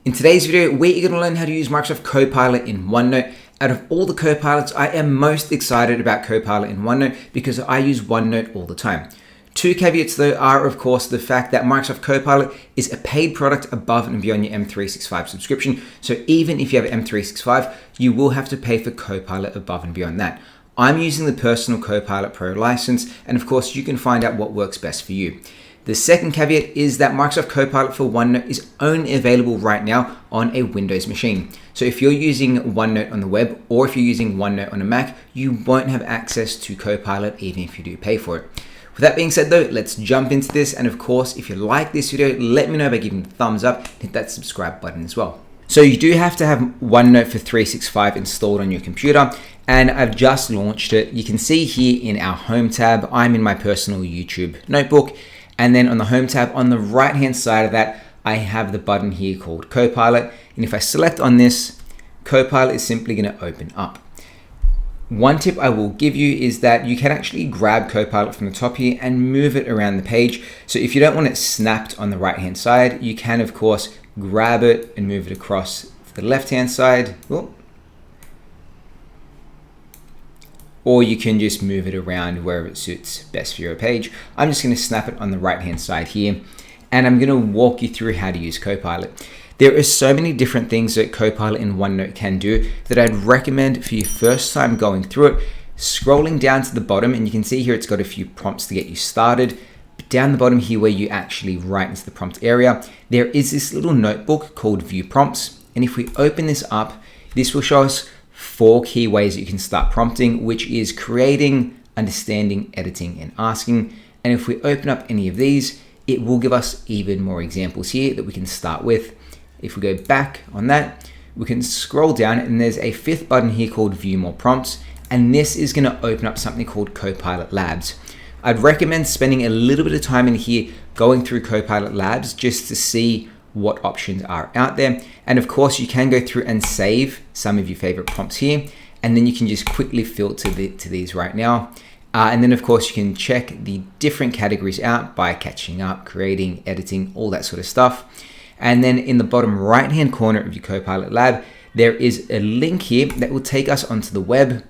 In today's video, we're going to learn how to use Microsoft Copilot in OneNote. Out of all the Copilots, I am most excited about Copilot in OneNote because I use OneNote all the time. Two caveats though are of course the fact that Microsoft Copilot is a paid product above and beyond your M365 subscription. So even if you have M365, you will have to pay for Copilot above and beyond that. I'm using the personal Copilot Pro license, and of course you can find out what works best for you. The second caveat is that Microsoft Copilot for OneNote is only available right now on a Windows machine. So if you're using OneNote on the web or if you're using OneNote on a Mac, you won't have access to Copilot even if you do pay for it. With that being said though, let's jump into this. And of course, if you like this video, let me know by giving a thumbs up and hit that subscribe button as well. So you do have to have OneNote for 365 installed on your computer, and I've just launched it. You can see here in our home tab, I'm in my personal YouTube notebook. And then on the home tab, on the right-hand side of that, I have the button here called Copilot. And if I select on this, Copilot is simply going to open up. One tip I will give you is that you can actually grab Copilot from the top here and move it around the page. So if you don't want it snapped on the right-hand side, you can of course grab it and move it across to the left-hand side. Or you can just move it around wherever it suits best for your page. I'm just going to snap it on the right hand side here, and I'm going to walk you through how to use Copilot. There are so many different things that Copilot in OneNote can do that I'd recommend for your first time going through it, scrolling down to the bottom, and you can see here it's got a few prompts to get you started. But down the bottom here where you actually write into the prompt area, there is this little notebook called View Prompts. And if we open this up, this will show us 4 key ways that you can start prompting, which is creating, understanding, editing, and asking. And if we open up any of these, it will give us even more examples here that we can start with. If we go back on that, we can scroll down and there's a 5th button here called View More Prompts. And this is going to open up something called Copilot Labs. I'd recommend spending a little bit of time in here going through Copilot Labs just to see what options are out there. And of course you can go through and save some of your favorite prompts here, and then you can just quickly filter to these right now. And then of course you can check the different categories out by catching up, creating, editing, all that sort of stuff. And then in the bottom right hand corner of your Copilot Lab, there is a link here that will take us onto the web.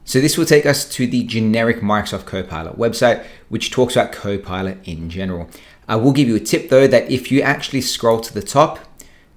So this will take us to the generic Microsoft Copilot website, which talks about Copilot in general. I will give you a tip though, that if you actually scroll to the top,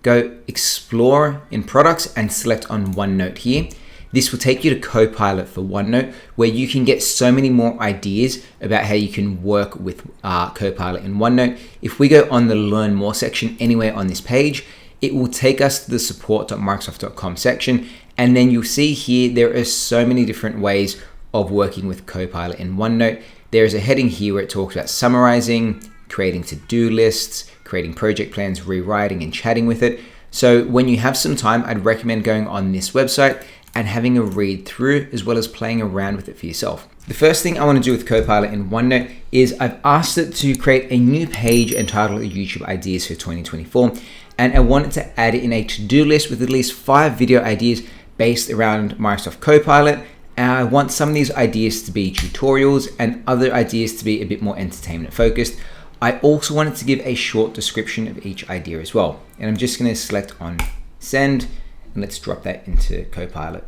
go explore in products and select on OneNote here, this will take you to Copilot for OneNote, where you can get so many more ideas about how you can work with Copilot in OneNote. If we go on the Learn More section anywhere on this page, it will take us to the support.microsoft.com section. And then you'll see here, there are so many different ways of working with Copilot in OneNote. There is a heading here where it talks about summarizing, creating to-do lists, creating project plans, rewriting and chatting with it. So when you have some time, I'd recommend going on this website and having a read through as well as playing around with it for yourself. The first thing I want to do with Copilot in OneNote is I've asked it to create a new page entitled YouTube Ideas for 2024. And I want it to add in a to-do list with at least 5 video ideas based around Microsoft Copilot. And I want some of these ideas to be tutorials and other ideas to be a bit more entertainment focused. I also wanted to give a short description of each idea as well. And I'm just going to select on send, and let's drop that into Copilot.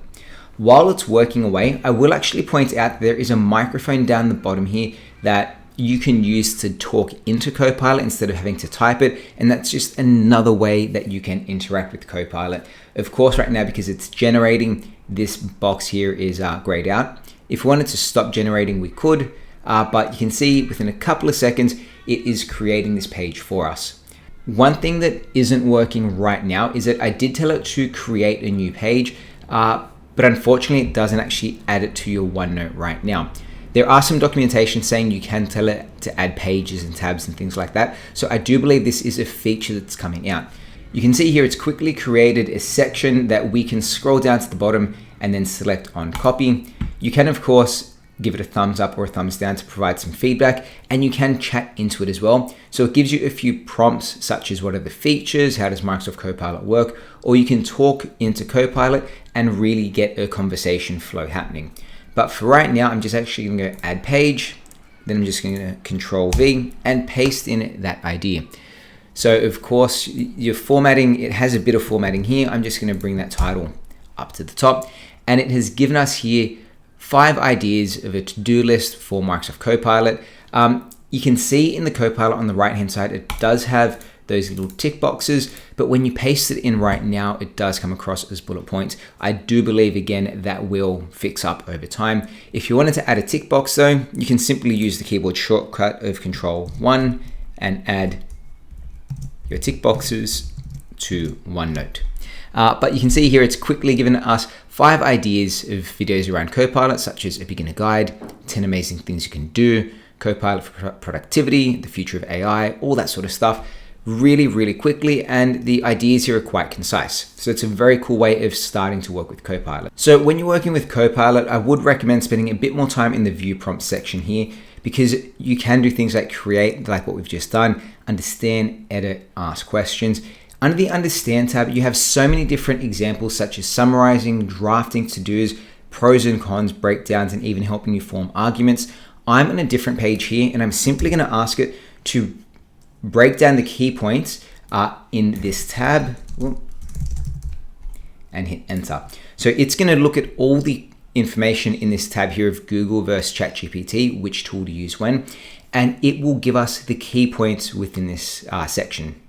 While it's working away, I will actually point out there is a microphone down the bottom here that you can use to talk into Copilot instead of having to type it. And that's just another way that you can interact with Copilot. Of course, right now, because it's generating, this box here is grayed out. If we wanted to stop generating, we could, but you can see within a couple of seconds, it is creating this page for us. One thing that isn't working right now is that I did tell it to create a new page, but unfortunately it doesn't actually add it to your OneNote right now. There are some documentation saying you can tell it to add pages and tabs and things like that. So I do believe this is a feature that's coming out. You can see here it's quickly created a section that we can scroll down to the bottom and then select on copy. You can of course give it a thumbs up or a thumbs down to provide some feedback, and you can chat into it as well. So it gives you a few prompts such as what are the features, how does Microsoft Copilot work, or you can talk into Copilot and really get a conversation flow happening. But for right now, I'm just actually going to go add page, then I'm just going to Control V and paste in that idea. So of course, your formatting, it has a bit of formatting here. I'm just going to bring that title up to the top, and it has given us here 5 ideas of a to-do list for Microsoft Copilot. You can see in the Copilot on the right-hand side, it does have those little tick boxes, but when you paste it in right now, it does come across as bullet points. I do believe, again, that will fix up over time. If you wanted to add a tick box though, you can simply use the keyboard shortcut of Control-1 and add your tick boxes to OneNote. But you can see here, it's quickly given us 5 ideas of videos around Copilot, such as a beginner guide, 10 amazing things you can do, Copilot for productivity, the future of AI, all that sort of stuff, really quickly, and the ideas here are quite concise. So it's a very cool way of starting to work with Copilot. So when you're working with Copilot, I would recommend spending a bit more time in the view prompt section here, because you can do things like create, like what we've just done, understand, edit, ask questions. Under the Understand tab, you have so many different examples such as summarizing, drafting to-dos, pros and cons, breakdowns, and even helping you form arguments. I'm on a different page here, and I'm simply going to ask it to break down the key points in this tab and hit enter. So it's going to look at all the information in this tab here of Google versus ChatGPT, which tool to use when, and it will give us the key points within this section.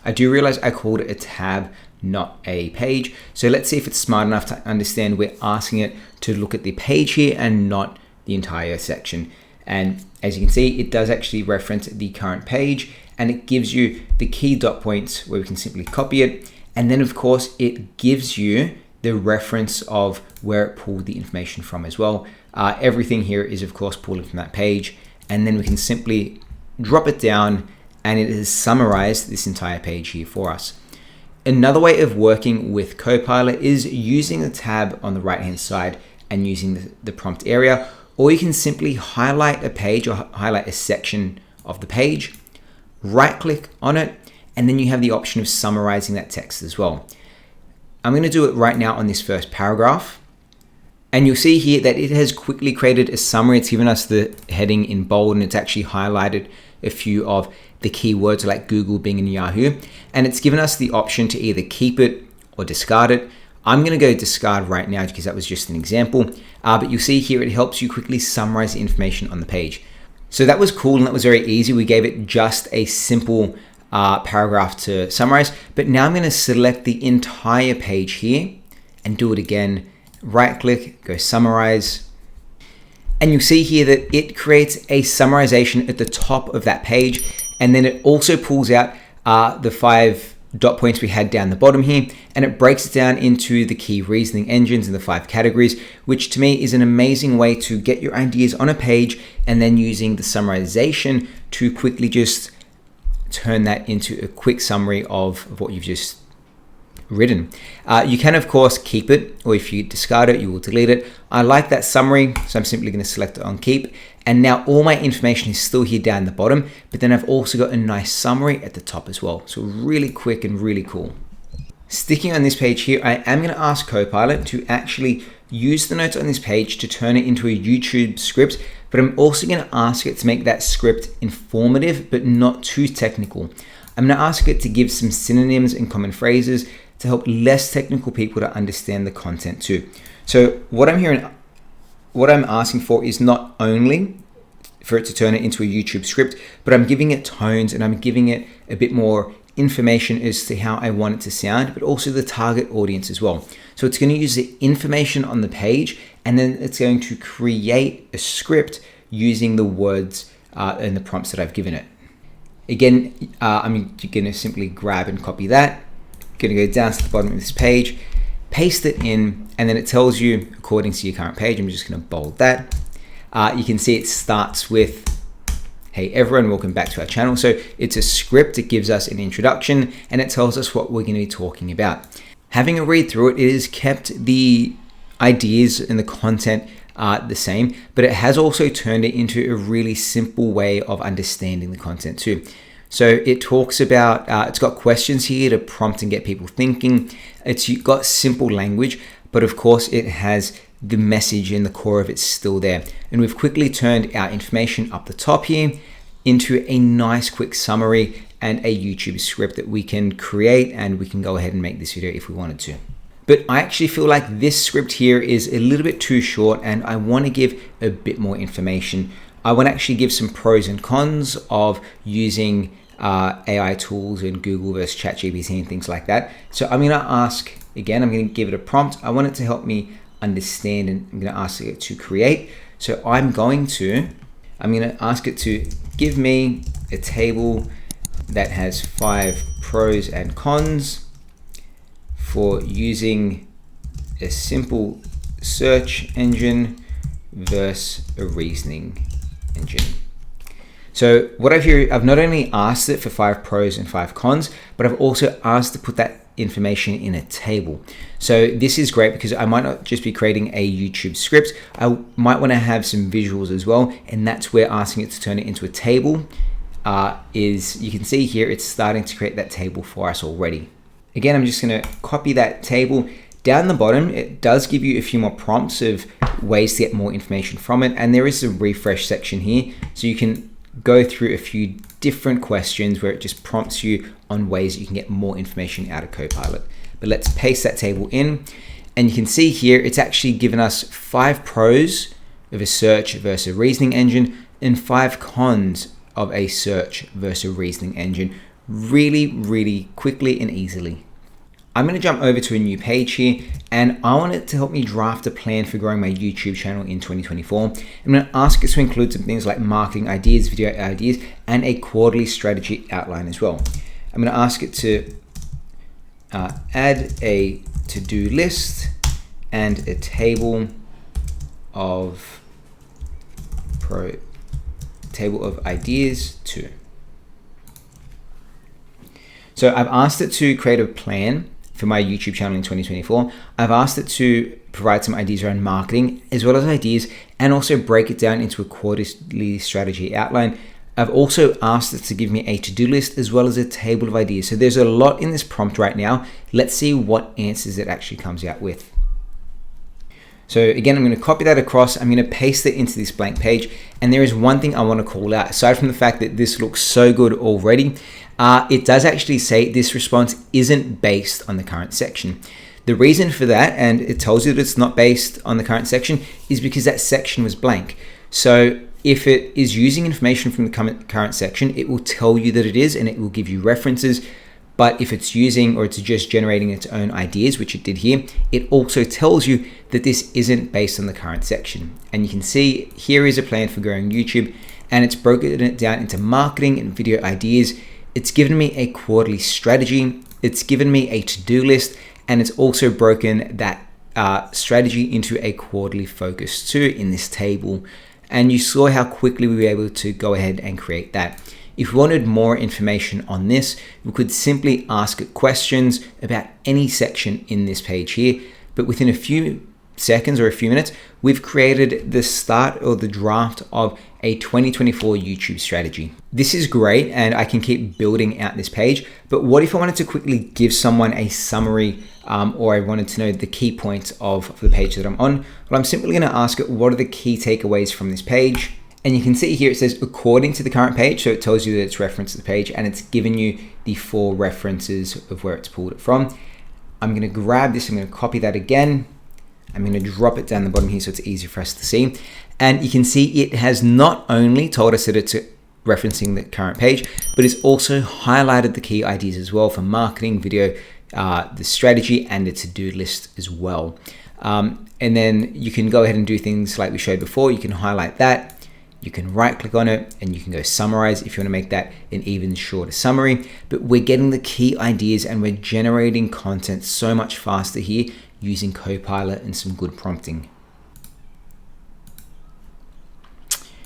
I do realize I called it a tab, not a page. So let's see if it's smart enough to understand we're asking it to look at the page here and not the entire section. And as you can see, it does actually reference the current page, and it gives you the key dot points where we can simply copy it. And then of course, it gives you the reference of where it pulled the information from as well. Everything here is of course pulled from that page, and then we can simply drop it down, and it has summarized this entire page here for us. Another way of working with Copilot is using the tab on the right-hand side and using the prompt area, or you can simply highlight a page or highlight a section of the page, right-click on it, and then you have the option of summarizing that text as well. I'm going to do it right now on this first paragraph, and you'll see here that it has quickly created a summary. It's given us the heading in bold, and it's actually highlighted a few of the keywords like Google, Bing, and Yahoo, and it's given us the option to either keep it or discard it. I'm going to go discard right now because that was just an example, but you'll see here it helps you quickly summarize the information on the page. So that was cool, and that was very easy. We gave it just a simple paragraph to summarize, but now I'm going to select the entire page here and do it again. Right click, go summarize, and you'll see here that it creates a summarization at the top of that page, and then it also pulls out the 5 dot points we had down the bottom here, and it breaks it down into the key reasoning engines and the 5 categories, which to me is an amazing way to get your ideas on a page, and then using the summarization to quickly just turn that into a quick summary of what you've just written. You can of course keep it, or if you discard it, you will delete it. I like that summary, so I'm simply going to select it on keep. And now all my information is still here down the bottom, but then I've also got a nice summary at the top as well. So really quick and really cool. Sticking on this page here, I am going to ask Copilot to actually use the notes on this page to turn it into a YouTube script, but I'm also going to ask it to make that script informative, but not too technical. I'm going to ask it to give some synonyms and common phrases to help less technical people to understand the content too. So what I'm asking for is not only for it to turn it into a YouTube script, but I'm giving it tones, and I'm giving it a bit more information as to how I want it to sound, but also the target audience as well. So it's going to use the information on the page, and then it's going to create a script using the words and the prompts that I've given it. Again, I'm going to simply grab and copy that. Going to go down to the bottom of this page, paste it in, and then it tells you according to your current page. I'm just going to bold that. You can see it starts with, hey everyone, welcome back to our channel. So it's a script. It gives us an introduction, and it tells us what we're going to be talking about. Having a read through it, it has kept the ideas and the content the same, but it has also turned it into a really simple way of understanding the content too. So it talks about, it's got questions here to prompt and get people thinking. It's got simple language, but of course it has the message in the core of it's still there. And we've quickly turned our information up the top here into a nice quick summary and a YouTube script that we can create, and we can go ahead and make this video if we wanted to. But I actually feel like this script here is a little bit too short, and I want to give a bit more information. I want to actually give some pros and cons of using AI tools in Google versus ChatGPT and things like that. So I'm going to ask, again, I'm going to give it a prompt. I want it to help me understand, and I'm going to ask it to create. So I'm going to ask it to give me a table that has 5 pros and cons for using a simple search engine versus a reasoning engine. So what I've not only asked it for 5 pros and 5 cons, but I've also asked to put that information in a table. So this is great because I might not just be creating a YouTube script, I might want to have some visuals as well, and that's where asking it to turn it into a table you can see here it's starting to create that table for us already. Again, I'm just going to copy that table. Down the bottom, it does give you a few more prompts of ways to get more information from it, and there is a refresh section here, so you can go through a few different questions where it just prompts you on ways you can get more information out of Copilot. But let's paste that table in, and you can see here it's actually given us 5 pros of a search versus a reasoning engine and 5 cons of a search versus a reasoning engine, really quickly and easily. I'm going to jump over to a new page here, and I want it to help me draft a plan for growing my YouTube channel in 2024. I'm going to ask it to include some things like marketing ideas, video ideas, and a quarterly strategy outline as well. I'm going to ask it to add a to-do list and a table of ideas too. So I've asked it to create a plan for my YouTube channel in 2024. I've asked it to provide some ideas around marketing as well as ideas, and also break it down into a quarterly strategy outline. I've also asked it to give me a to-do list as well as a table of ideas. So there's a lot in this prompt right now. Let's see what answers it actually comes out with. So again, I'm going to copy that across. I'm going to paste it into this blank page. And there is one thing I want to call out. Aside from the fact that this looks so good already, it does actually say this response isn't based on the current section. The reason for that, and it tells you that it's not based on the current section, is because that section was blank. So if it is using information from the current section, it will tell you that it is, and it will give you references. But if it's using, or it's just generating its own ideas, which it did here, it also tells you that this isn't based on the current section. And you can see here is a plan for growing YouTube, and it's broken it down into marketing and video ideas. It's given me a quarterly strategy. It's given me a to-do list, and it's also broken that strategy into a quarterly focus too in this table. And you saw how quickly we were able to go ahead and create that. If we wanted more information on this, we could simply ask it questions about any section in this page here, but within a few seconds or a few minutes, we've created the start or the draft of a 2024 YouTube strategy. This is great, and I can keep building out this page, but what if I wanted to quickly give someone a summary or I wanted to know the key points of the page that I'm on? Well, I'm simply going to ask it, what are the key takeaways from this page? And you can see here it says according to the current page, so it tells you that it's referenced the page, and it's given you the 4 references of where it's pulled it from. I'm going to grab this, I'm going to copy that again. I'm going to drop it down the bottom here so it's easier for us to see. And you can see it has not only told us that it's referencing the current page, but it's also highlighted the key ideas as well for marketing, video, the strategy, and the to-do list as well. And then you can go ahead and do things like we showed before. You can highlight that. You can right click on it and you can go summarize if you want to make that an even shorter summary. But we're getting the key ideas and we're generating content so much faster here using Copilot and some good prompting.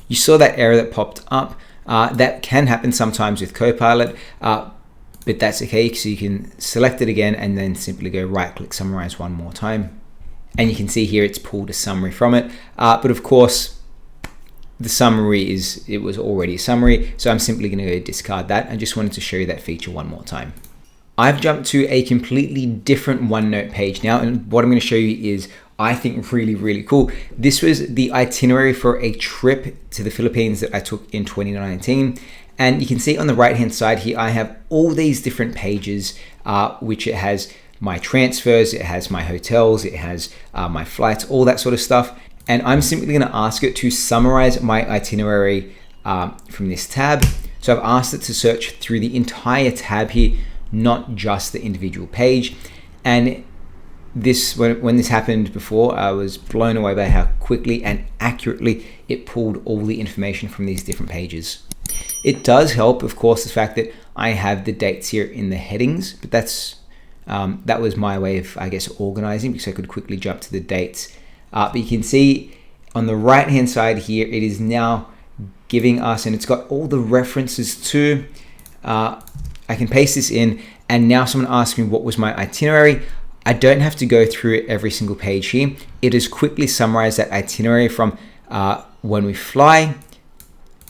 You saw that error that popped up. That can happen sometimes with Copilot, but that's okay. So you can select it again and then simply go right click summarize one more time. And you can see here it's pulled a summary from it. But of course, the summary it was already a summary, so I'm simply going to go discard that. I just wanted to show you that feature one more time. I've jumped to a completely different OneNote page now, and what I'm going to show you is, I think, really cool. This was the itinerary for a trip to the Philippines that I took in 2019, And you can see on the right hand side here, I have all these different pages, which it has my transfers, it has my hotels, it has my flights, all that sort of stuff. And I'm simply going to ask it to summarize my itinerary from this tab. So I've asked it to search through the entire tab here, not just the individual page. And this, when this happened before, I was blown away by how quickly and accurately it pulled all the information from these different pages. It does help, of course, the fact that I have the dates here in the headings, but that was my way of, I guess, organizing, because I could quickly jump to the dates. But you can see on the right hand side here, it is now giving us, and it's got all the references to, I can paste this in, and now someone asks me what was my itinerary. I don't have to go through every single page here. It has quickly summarized that itinerary from when we fly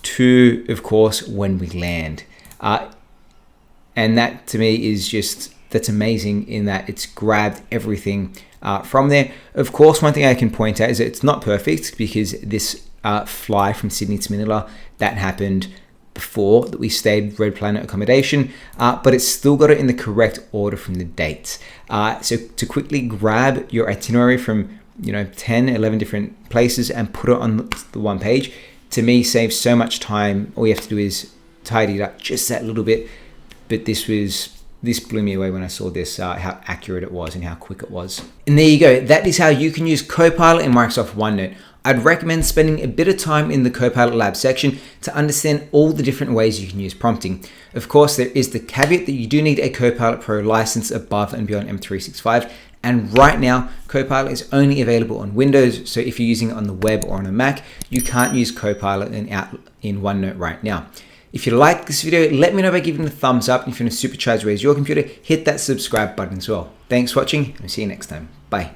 to, of course, when we land. And that to me is just, that's amazing in that it's grabbed everything from there. Of course, one thing I can point out is that it's not perfect, because this fly from Sydney to Manila, that happened before that we stayed Red Planet accommodation, but it's still got it in the correct order from the dates. So to quickly grab your itinerary from 10, 11 different places and put it on the one page, to me saves so much time. All you have to do is tidy it up just that little bit. But this blew me away when I saw this, how accurate it was and how quick it was. And there you go. That is how you can use Copilot in Microsoft OneNote. I'd recommend spending a bit of time in the Copilot Lab section to understand all the different ways you can use prompting. Of course, there is the caveat that you do need a Copilot Pro license above and beyond M365. And right now, Copilot is only available on Windows. So if you're using it on the web or on a Mac, you can't use Copilot in OneNote right now. If you like this video, let me know by giving it a thumbs up. And if you want to supercharge your computer, hit that subscribe button as well. Thanks for watching, and see you next time. Bye.